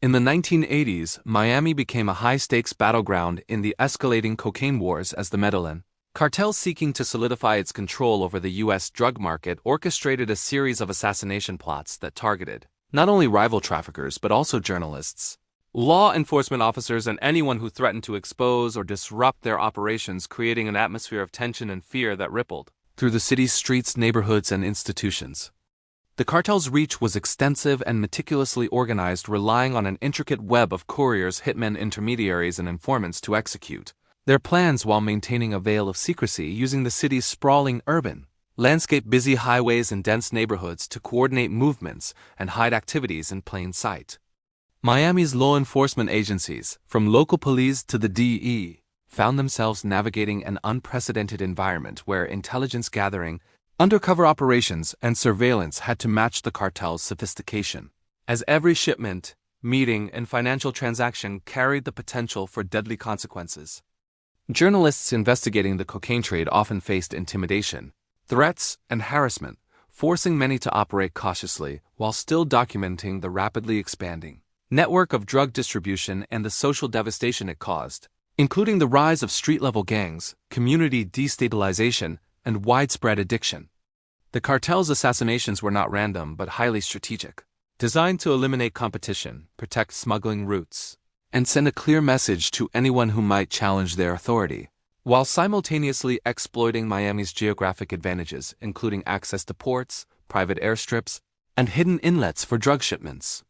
In the 1980s, Miami became a high-stakes battleground in the escalating cocaine wars as the Medellín Cartel, seeking to solidify its control over the U.S. drug market, orchestrated a series of assassination plots that targeted not only rival traffickers but also journalists, law enforcement officers, and anyone who threatened to expose or disrupt their operations, creating an atmosphere of tension and fear that rippled through the city's streets, neighborhoods, and institutions. The cartel's reach was extensive and meticulously organized, relying on an intricate web of couriers, hitmen, intermediaries, and informants to execute their plans while maintaining a veil of secrecy, using the city's sprawling urban landscape, busy highways, and dense neighborhoods to coordinate movements and hide activities in plain sight. Miami's law enforcement agencies, from local police to the DE, found themselves navigating an unprecedented environment where intelligence gathering, undercover operations, and surveillance had to match the cartel's sophistication, as every shipment, meeting, and financial transaction carried the potential for deadly consequences. Journalists investigating the cocaine trade often faced intimidation, threats, and harassment, forcing many to operate cautiously while still documenting the rapidly expanding network of drug distribution and the social devastation it caused, including the rise of street-level gangs, community destabilization, and widespread addiction. The cartel's assassinations were not random but highly strategic, designed to eliminate competition, protect smuggling routes, and send a clear message to anyone who might challenge their authority, while simultaneously exploiting Miami's geographic advantages, including access to ports, private airstrips, and hidden inlets for drug shipments.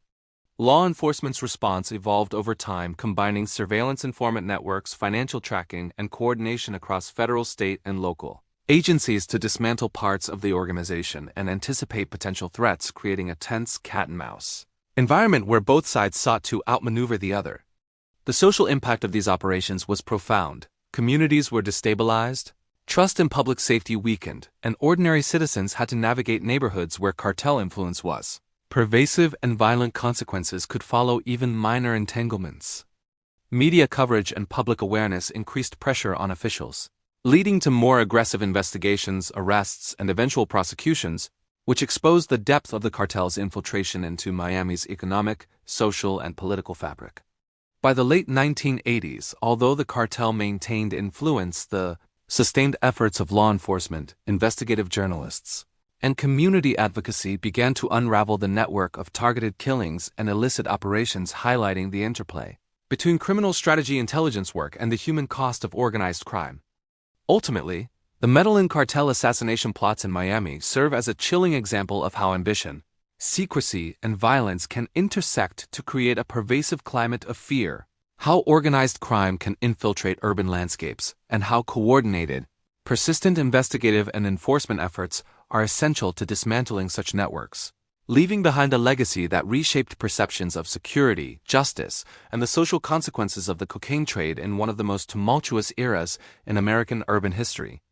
Law enforcement's response evolved over time, combining surveillance, informant networks, financial tracking, and coordination across federal, state, and local agencies to dismantle parts of the organization and anticipate potential threats, creating a tense cat-and-mouse environment where both sides sought to outmaneuver the other. The social impact of these operations was profound. Communities were destabilized, trust in public safety weakened, and ordinary citizens had to navigate neighborhoods where cartel influence was pervasive, and violent consequences could follow even minor entanglements. Media coverage and public awareness increased pressure on officials, leading to more aggressive investigations, arrests, and eventual prosecutions, which exposed the depth of the cartel's infiltration into Miami's economic, social, and political fabric. By the late 1980s, although the cartel maintained influence, the sustained efforts of law enforcement, investigative journalists, and community advocacy began to unravel the network of targeted killings and illicit operations, highlighting the interplay between criminal strategy, intelligence work, and the human cost of organized crime. Ultimately, the Medellín Cartel assassination plots in Miami serve as a chilling example of how ambition, secrecy, and violence can intersect to create a pervasive climate of fear, how organized crime can infiltrate urban landscapes, and how coordinated, persistent investigative and enforcement efforts are essential to dismantling such networks, leaving behind a legacy that reshaped perceptions of security, justice, and the social consequences of the cocaine trade in one of the most tumultuous eras in American urban history.